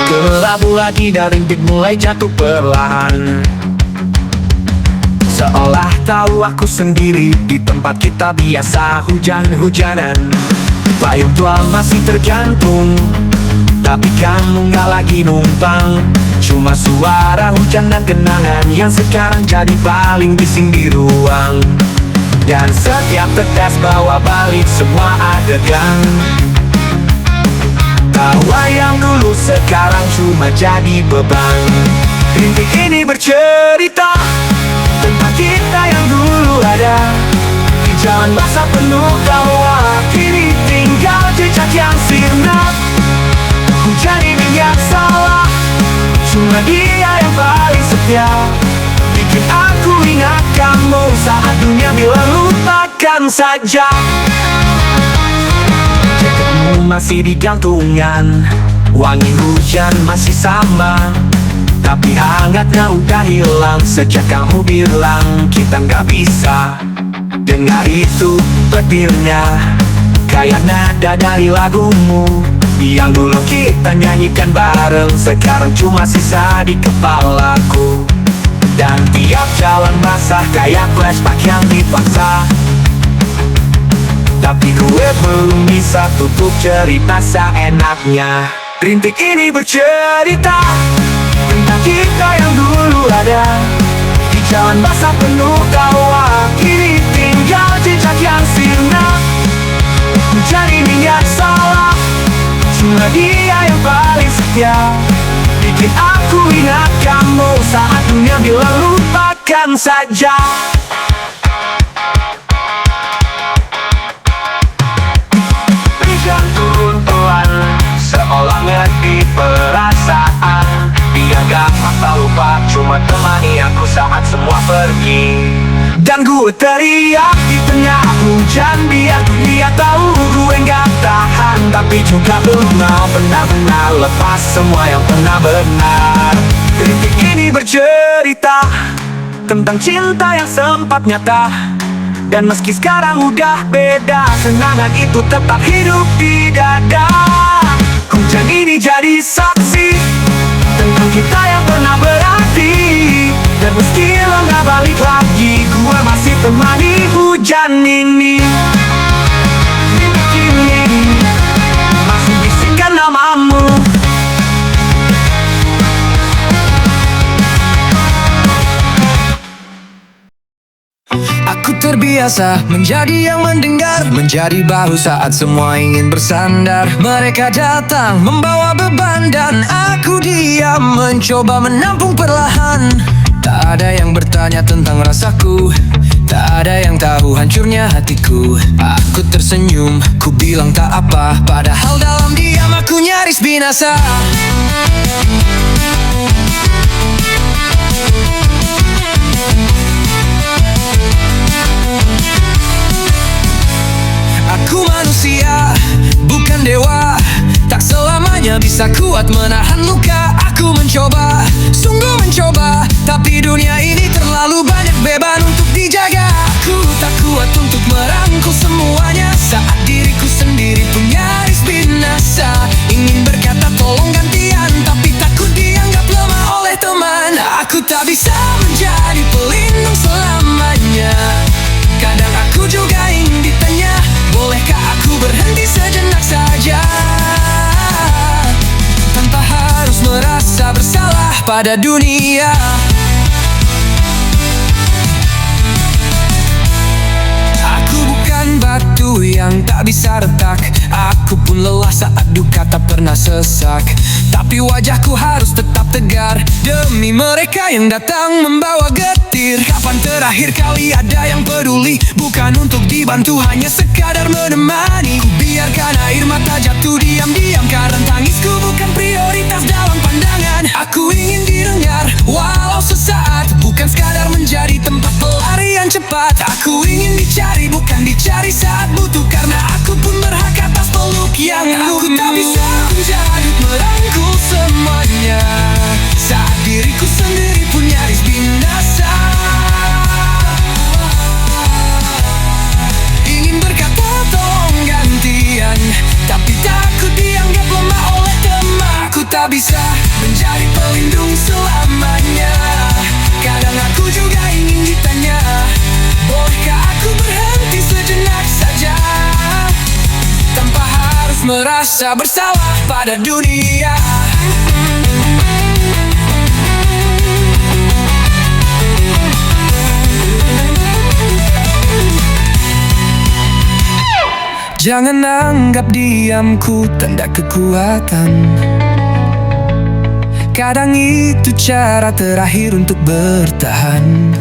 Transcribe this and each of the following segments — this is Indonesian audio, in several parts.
Kelabu lagi dan rintik mulai jatuh perlahan. Seolah tahu aku sendiri di tempat kita biasa hujan-hujanan. Payung tua masih tergantung, tapi kamu gak lagi numpang. Cuma suara hujan dan kenangan yang sekarang jadi paling bising di ruang. Dan setiap tetes bawa balik semua adegan. Tawa yang dulu sekarang cuma jadi beban. Rintik ini bercerita tentang kita yang dulu ada di jalan masa penuh tawa. Kini tinggal jejak yang sirna. Hujan ini yang salah, cuma dia yang paling setia. Bikin aku ingat kamu saat dunia bilang lupakan saja. Jaketmu masih di gantungan, wangi hujan masih sama, tapi hangatnya udah hilang sejak kamu bilang kita nggak bisa. Dengar itu petirnya, kayak nada dari lagumu yang dulu kita nyanyikan bareng, sekarang cuma sisa di kepalaku. Dan tiap jalan basah kayak flashback yang dipaksa, tapi gue belum bisa tutup cerita seenaknya. Rintik ini bercerita tentang kita yang dulu ada di jalan basah penuh tawa. Kini tinggal jejak yang sirna. Hujan ini yang salah, cuma dia yang paling setia. Bikin aku ingat kamu saat dunia bilang lupakan saja. Hujan turun pelan, seolah ngerti perasaan. Dia gak paksa lupa, cuma temani aku saat semua pergi. Dan gue teriak di tengah hujan biar dia tahu gue gak tahan, tapi juga belum mau benar-benar lepas semua yang pernah benar. Rintik ini bercerita tentang cinta yang sempat nyata, dan meski sekarang udah beda, kenangan itu tetap hidup di dada. Hujan ini jadi saksi tentang kita yang pernah berarti, dan meski lo gak balik lagi, gue masih temani hujan ini. Masih bisikan namamu. Aku terbiasa menjadi yang mendengar, menjadi bahu saat semua ingin bersandar. Mereka datang membawa beban dan aku diam mencoba menampung perlahan. Tak ada yang bertanya tentang rasaku, tak ada yang tahu hancurnya hatiku. Aku tersenyum, ku bilang tak apa, padahal dalam diam aku nyaris binasa. Aku manusia, bukan dewa, tak selamanya bisa kuat menahan luka. Aku mencoba, sungguh mencoba, tapi dunia ini terlalu banyak beban untuk dijaga. Aku tak kuat untuk merangkul semuanya saat diriku sendiri pun nyaris binasa. Ingin berkata tolong gantian, tapi takut dianggap lemah oleh teman. Aku tak bisa menjadi pelindung selamanya. Kadang aku juga ingin ditanya, bolehkah aku berhenti sejenak saja, tanpa harus merasa bersalah pada dunia. Aku bukan batu yang tak bisa retak, aku pun lelah saat duka tak pernah sesak. Tapi wajahku harus tetap tegar demi mereka yang datang membawa getir. Kapan terakhir kali ada yang peduli, bukan untuk dibantu, hanya sekadar menemani. Ku biarkan air mata jatuh diam-diam, karena tangisku bukan prioritas dalam pandangan. Aku ingin didengar walau sesaat, bukan sekadar menjadi tempat pelarian cepat. Aku ingin dicari, bukan dicari saat butuh, karena aku pun berhak atas peluk yang aku tak bisa menjadi merangkul semuanya saat diriku sendiri pun nyaris binasa. Ingin berkata tolong gantian, tapi takut dianggap lemah oleh teman. Aku tak bisa merasa bersalah pada dunia. Jangan anggap diamku tanda kekuatan. Kadang itu cara terakhir untuk bertahan.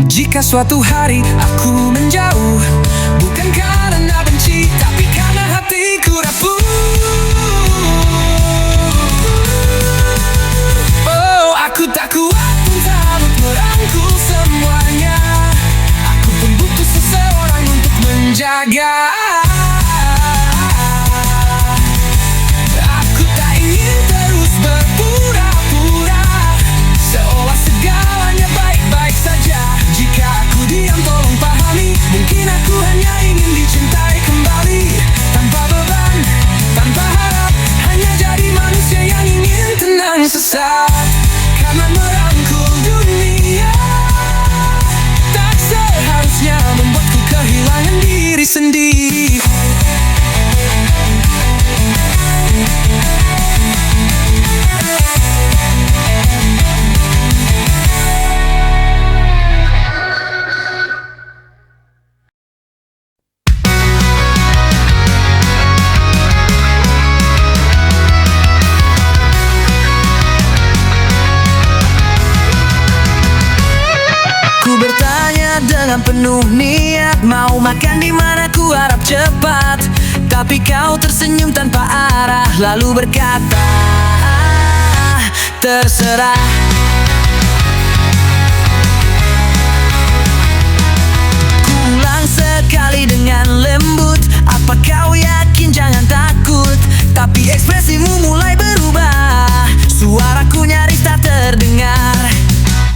Jika suatu hari aku menjauh, bukan karena benci, tapi karena hatiku rapuh. Oh, aku tak kuat untuk merangkul semuanya. Aku pun butuh seseorang untuk menjaga. Aku tak ingin terus berpura-pura, seolah segalanya baik-baik saja. Jika aku diam tolong pahami, mungkin aku hanya ingin dicintai kembali. Tanpa beban, tanpa harap, hanya jadi manusia yang ingin tenang sesaat. Karena merangkul dunia tak seharusnya membuatku kehilangan diri sendiri. Ku bertanya dengan penuh niat, mau makan di mana ku harap cepat. Tapi kau tersenyum tanpa arah, lalu berkata, terserah. Ku ulang sekali dengan lembut, apa kau yakin jangan takut. Tapi ekspresimu mulai berubah, suaraku nyaris tak terdengar.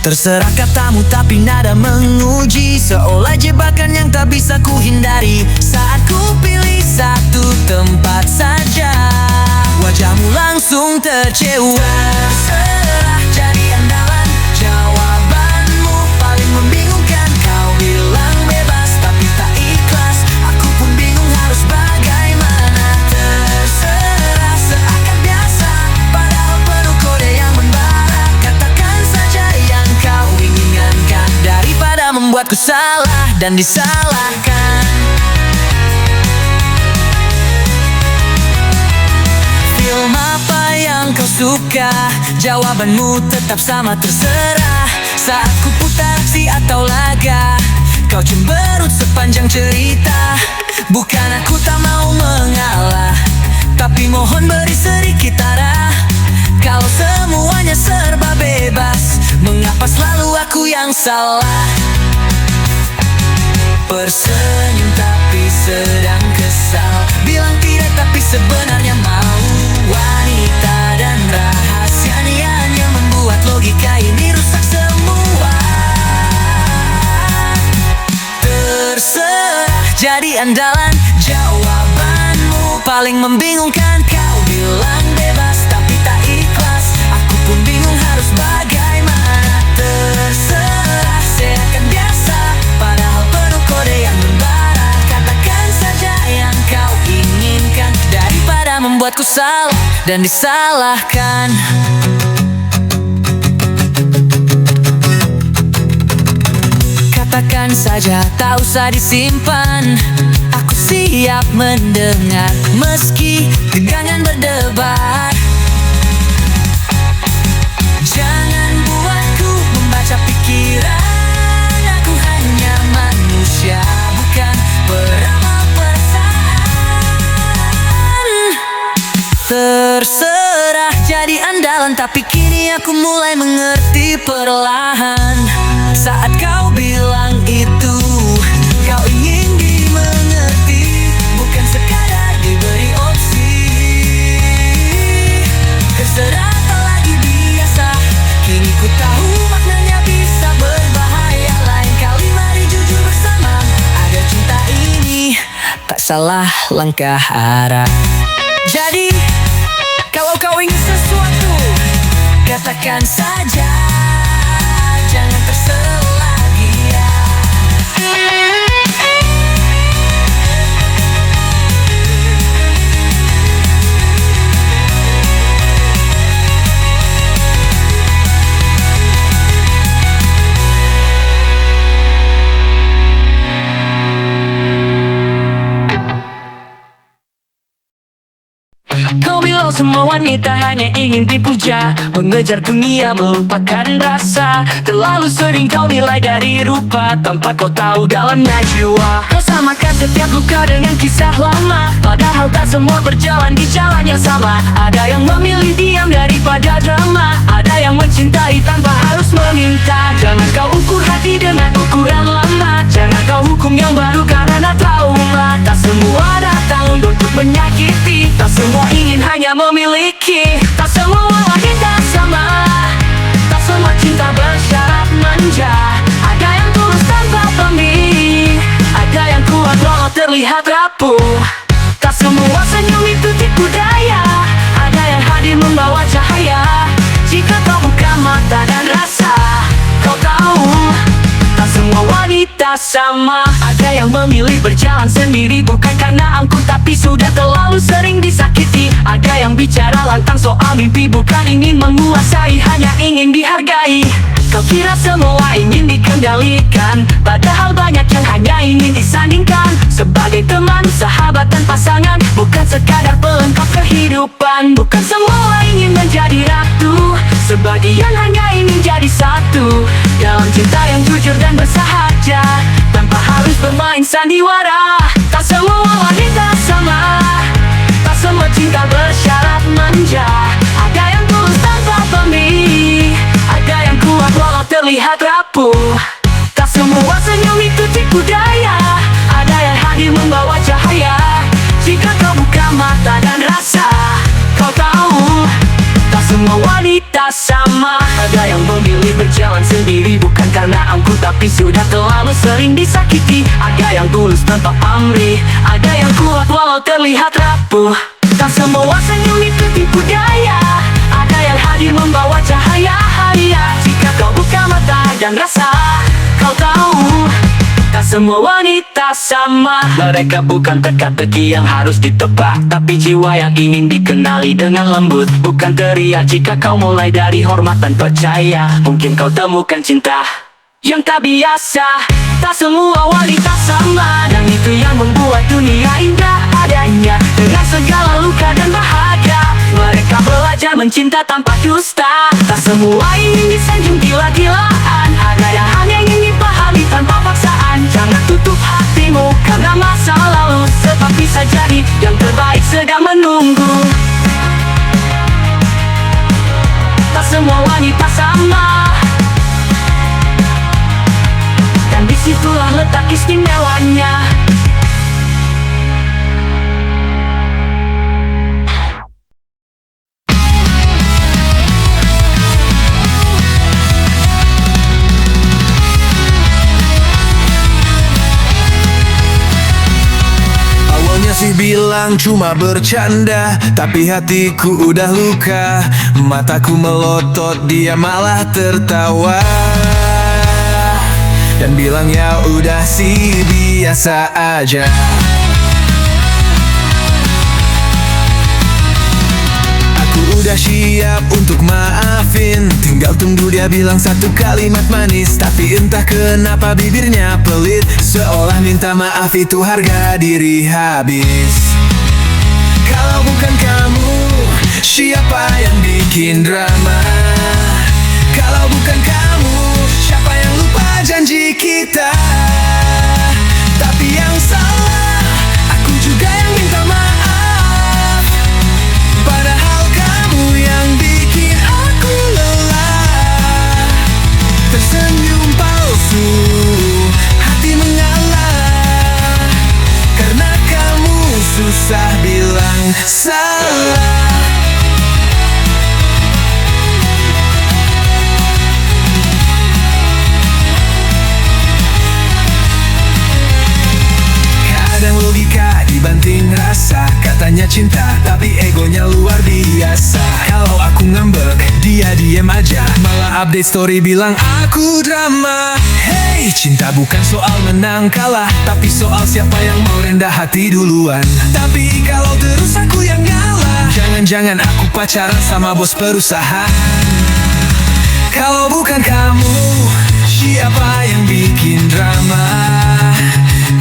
Terserah katamu tapi nada menguji, seolah jebakan yang tak bisa ku hindari. Saat ku pilih satu tempat saja, wajahmu langsung tercewa. Terserah jadi andalan, jawabanmu paling membingungkan. Kau bilang bebas tapi tak ikhlas, aku pun bingung harus bagaimana. Terserah seakan biasa, padahal penuh kode yang membara. Katakan saja yang kau inginkan, daripada membuatku salah dan disalahkan. Film apa yang kau suka? Jawabanmu tetap sama, terserah. Saat ku putar aksi atau laga, kau cemberut sepanjang cerita. Bukan aku tak mau mengalah, tapi mohon beri sedikit arah. Kalau semuanya serba bebas, mengapa selalu aku yang salah? Tersenyum tapi sedang kesal, bilang tidak tapi sebenarnya mau. Wanita dan rahasianya yang membuat logika ini rusak semua. Terserah jadi andalan, jawabanmu paling membingungkan. Kau bilang bebas tapi tak ikhlas, aku pun bingung harus bagaimana. Terserah seakan biasa, padahal penuh kode yang membara. Katakan saja yang kau inginkan, daripada membuatku salah dan disalahkan. Katakan saja, tak usah disimpan. Aku siap mendengar, meski tegangan berdebar. Jangan buatku membaca pikiran, aku hanya manusia, bukan peramal perasaan. Terserah jadi andalan, tapi kini aku mulai mengerti perlahan. Saat kau bilang itu, kau ingin dimengerti, bukan sekadar diberi opsi. Terserah tak lagi biasa, kini ku tahu maknanya bisa berbahaya. Lain kali mari jujur bersama, agar cinta ini tak salah langkah arah. Jadi, kalau kau ingin sesuatu, katakan saja, jangan terserah lagi ya. Kalau semua wanita hanya ingin dipuja, mengejar dunia melupakan rasa. Terlalu sering kau nilai dari rupa, tanpa kau tahu dalamnya jiwa. Kau samakan setiap luka dengan kisah lama, padahal tak semua berjalan di jalan yang sama. Ada yang memilih diam daripada drama, ada yang mencintai tanpa harus meminta. Jangan kau ukur hati dengan ukuran lama, jangan kau hukum yang baru karena trauma. Tak semua datang untuk menyakiti, tak semua ingin hanya memiliki. Tak semua wanita sama, tak semua cinta bersyarat manja. Ada yang tulus tanpa pamrih, ada yang kuat walau terlihat rapuh. Tak semua senyum itu tipu daya, ada yang hadir membawa cahaya. Jika kau buka mata dan rasa, kau tahu tak semua wanita sama. Ada yang memilih berjalan sendiri bukan karena angkuh, tapi sudah terlalu sering disakiti. Ada yang bicara lantang soal mimpi, bukan ingin menguasai, hanya ingin dihargai. Kau kira semua ingin dikendalikan, padahal banyak yang hanya ingin disandingkan. Sebagai teman, sahabat dan pasangan, bukan sekadar pelengkap kehidupan. Bukan semua ingin menjadi ratu, sebagian hanya ingin jadi satu. Dalam cinta yang jujur dan bersahaja, tanpa harus bermain sandiwara. Tak semua wanita sama, tak semua cinta bersyarat manja. Ada yang tulus tanpa pamrih, ada yang kuat walau terlihat rapuh. Tak semua senyum itu tipu daya, ada yang hadir membawa cahaya. Jika kau buka mata dan rasa, kau tahu tak semua wanita sama. Ada yang memilih berjalan sendiri bukan karena angkuh, tapi sudah terlalu sering disakiti. Ada yang tulus tanpa pamrih, ada yang kuat walau terlihat rapuh. Tak semua senyum itu tipu daya, ada yang hadir membawa cahaya. Jika kau buka mata dan rasa, kau tahu tak semua wanita sama. Mereka bukan teka-teki yang harus ditebak, tapi jiwa yang ingin dikenali dengan lembut. Bukan teriak jika kau mulai dari hormat dan percaya. Mungkin kau temukan cinta yang tak biasa. Tak semua wanita sama, dan itu yang membuat dunia indah adanya. Dengan segala luka dan bahagia, mereka belajar mencinta tanpa dusta. Tak semua ingin disanjung gila-gilaan, ada yang hanya ingin dipahami tanpa paksaan. Jangan tutup hatimu karena masa lalu, sebab bisa jadi yang terbaik sedang menunggu. Tak semua wanita sama, dan disitulah letak istimewanya. Sih bilang cuma bercanda, tapi hatiku udah luka. Mataku melotot, dia malah tertawa dan bilang ya udah sih biasa aja. Aku udah siap untuk maafin, tinggal tunggu dia bilang satu kalimat manis. Tapi entah kenapa bibirnya pelit, seolah minta maaf itu harga diri habis. Kalau bukan kamu, siapa yang bikin drama? Kalau bukan kamu, siapa yang lupa janji kita? Tapi yang salah, aku juga yang minta maaf. Padahal kamu yang bikin aku lelah. Tersenyum palsu, hati mengalah, karena kamu susah bilang salah. Kadang logika dibanting rasa, katanya cinta tapi egonya luar biasa. Kalau aku ngambek, dia diem aja, malah update story bilang aku drama. Hey, cinta bukan soal menang kalah, tapi soal siapa yang mau rendah hati duluan. Tapi kalau terus aku yang ngalah, jangan-jangan aku pacaran sama bos perusahaan. Kalau bukan kamu, siapa yang bikin drama?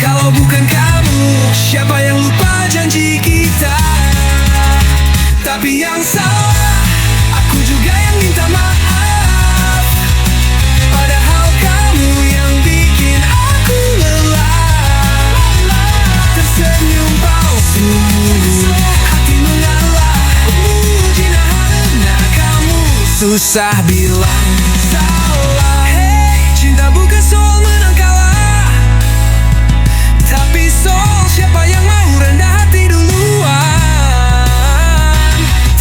Kalau bukan kamu, siapa yang lupa janji kita? Tapi Tapi yang salah, aku juga yang minta maaf. Padahal kamu yang bikin aku lelah. Tersenyum palsu, hati mengalah, memuji karena kamu susah bilang salah. Hey, cinta bukan soal menang kalah, tapi soal siapa yang mau rendah hati duluan.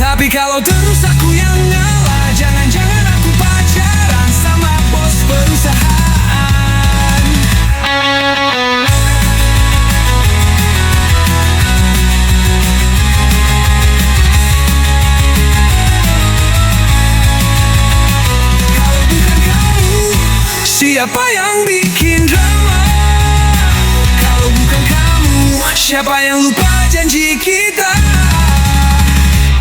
Tapi kalau terus aku yang ngalah, jangan-jangan aku pacaran sama bos perusahaan. Kalau bukan kamu, siapa yang bikin drama? Kalau bukan kamu, siapa yang lupa janji kita?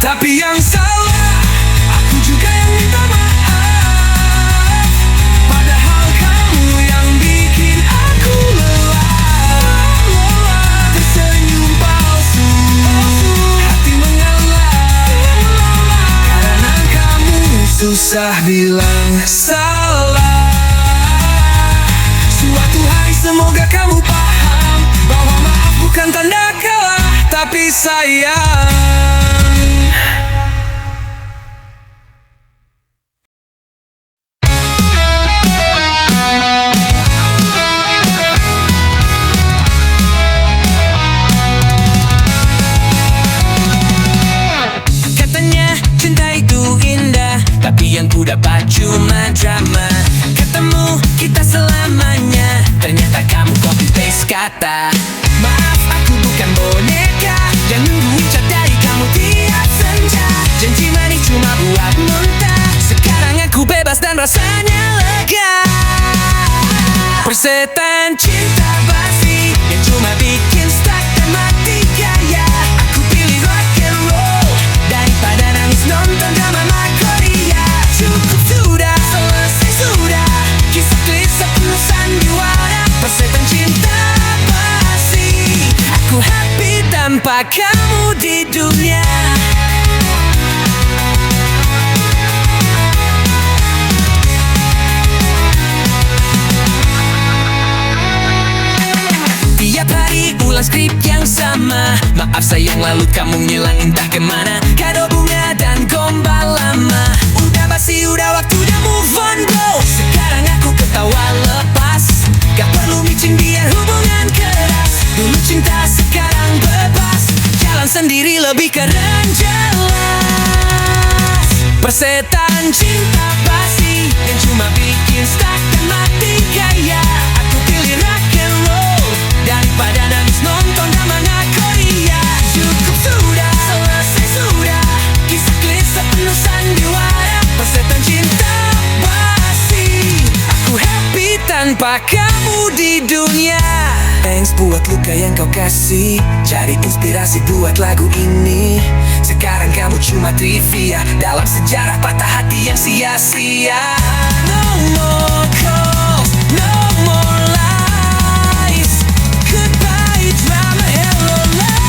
Tapi yang salah, aku juga yang minta maaf. Padahal kamu yang bikin aku lelah. Tersenyum palsu, hati mengalah, karena kamu susah bilang salah. Suatu hari semoga kamu paham bahwa maaf bukan tanda kalah, tapi sayang. Katanya cinta itu indah, tapi yang ku dapat cuma drama. Ketemu kita selamanya, ternyata kamu copy paste kata. Maaf aku bukan boneka, dan nunggu ucap dari kamu tiap senja. Janji manis cuma buat muntah, sekarang aku bebas dan rasanya lega. Persetan cinta basi yang cuma bikin stuck dan mati gaya. Aku pilih rock and roll daripada nangis nonton drama Korea. Cukup sudah, selesai sudah, kisah klise penuh sandiwara. Persetan cinta basi, aku happy tanpa kamu di dunia. Tiap hari ulang skrip yang sama. Maaf sayang lalu kamu ngilang entah kemana. Kado bunga dan gombal lama udah basi, udah waktunya move on bro. Sekarang aku ketawa lepas, gak perlu micin biar hubungan keras. Dulu cinta sekarang bebas, jalan sendiri lebih keren jelas. Persetan cinta basi yang cuma bikin stuck dan mati gaya. Aku pilih rock and roll daripada nangis nonton drama Korea. Cukup sudah, selesai sudah, kisah klise penuh sandiwara. Persetan cinta basi, aku happy tanpa kamu di dunia. Thanks buat luka yang kau kasih, cari inspirasi buat lagu ini. Sekarang kamu cuma trivia dalam sejarah patah hati yang sia-sia. No more calls, no more lies, goodbye drama, hello life.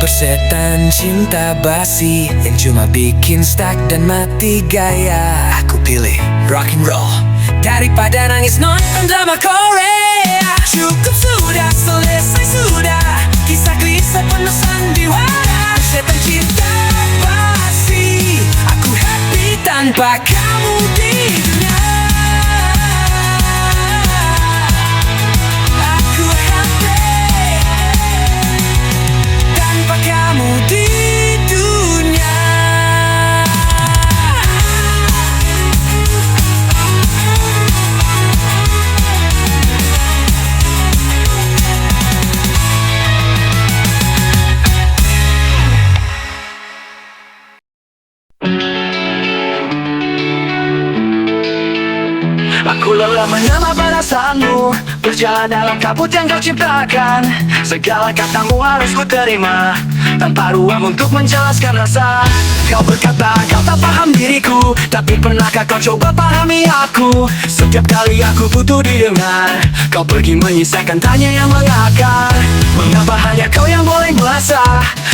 Persetan cinta basi yang cuma bikin stuck dan mati gaya. Aku pilih rock and roll daripada nangis nonton drama Korea. Cukup sudah, selesai sudah, kisah klise penuh sandiwara. Persetan cinta basi, aku happy tanpa kamu di dunia. Aku happy tanpa kamu di dunia. lelah menambah perasaanmu, berjalan dalam kabut yang kau ciptakan. Segala katamu harus ku terima, tanpa ruang untuk menjelaskan rasa. Kau berkata kau tak paham diriku, tapi pernahkah kau coba pahami aku? Setiap kali aku butuh didengar, kau pergi menyisakan tanya yang mengakar. Mengapa hanya kau yang boleh merasa,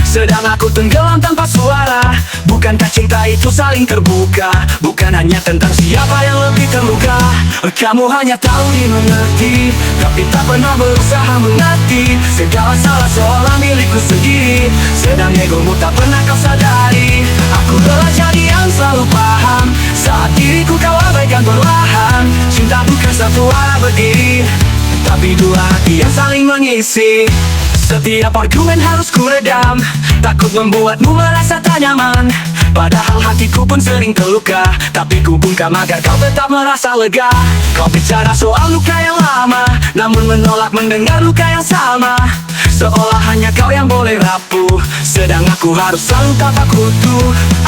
sedang aku tenggelam tanpa suara? Bukankah cinta itu saling terbuka, bukan hanya tentang siapa yang lebih terluka? Kamu hanya tahu dimengerti, tapi tak pernah berusaha mengerti. Segala salah seolah milikku sendiri, sedang egomu tak pernah kau sadari. Aku lelah jadi yang selalu paham, saat diriku kau abaikan perlahan. Cinta bukan satu arah berdiri, tapi dua hati yang saling mengisi. Setiap argumen harus ku redam, takut membuatmu merasa tak nyaman. Padahal hatiku pun sering terluka, tapi ku bungkam agar kau tetap merasa lega. Kau bicara soal luka yang lama, namun menolak mendengar luka yang sama. Seolah hanya kau yang boleh rapuh, sedang aku harus selalu tapak kutu.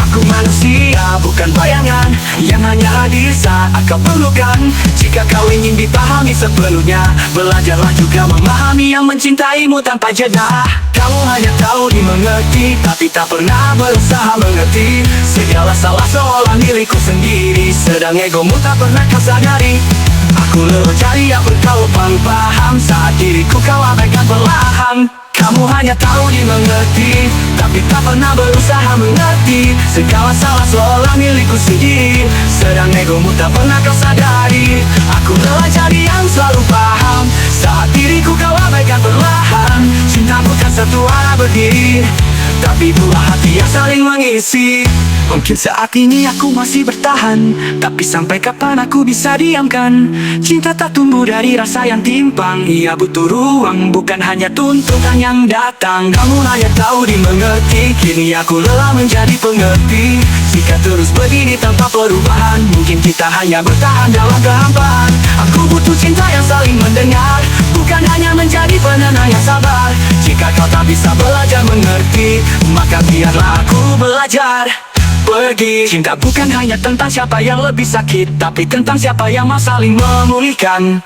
Aku manusia, bukan bayangan, yang hanya hadir saat kau perlukan. Jika kau ingin dipahami sepenuhnya, belajarlah juga memahami yang mencintaimu tanpa jeda. Kamu hanya tahu dimengerti, tapi tak pernah berusaha mengerti. Segala salah seolah milikku sendiri, sedang egomu tak pernah kau sadari. Aku lelah cari yang berkau paham, saat diriku kau abaikan perlahan. Kamu hanya tahu dimengerti, tapi tak pernah berusaha mengerti. Segala salah seolah milikku sendiri, sedang egomu tak pernah kau sadari. Aku lelah cari yang selalu paham, saat diriku kau abaikan perlahan. Cinta bukan satu arah berdiri, tapi dua hati yang saling mengisi. Mungkin saat ini aku masih bertahan, tapi sampai kapan aku bisa diamkan? Cinta tak tumbuh dari rasa yang timpang, ia butuh ruang, bukan hanya tuntutan yang datang. Kamu hanya tahu dimengerti, kini aku lelah menjadi pengerti. Jika terus begini tanpa perubahan, mungkin kita hanya bertahan dalam kehampaan. Aku butuh cinta yang saling mendengar, bukan hanya menjadi penenang yang sabar. Jika kau tak bisa belajar mengerti, maka biarlah aku belajar pergi. Cinta bukan hanya tentang siapa yang lebih sakit, tapi tentang siapa yang mau saling memulihkan.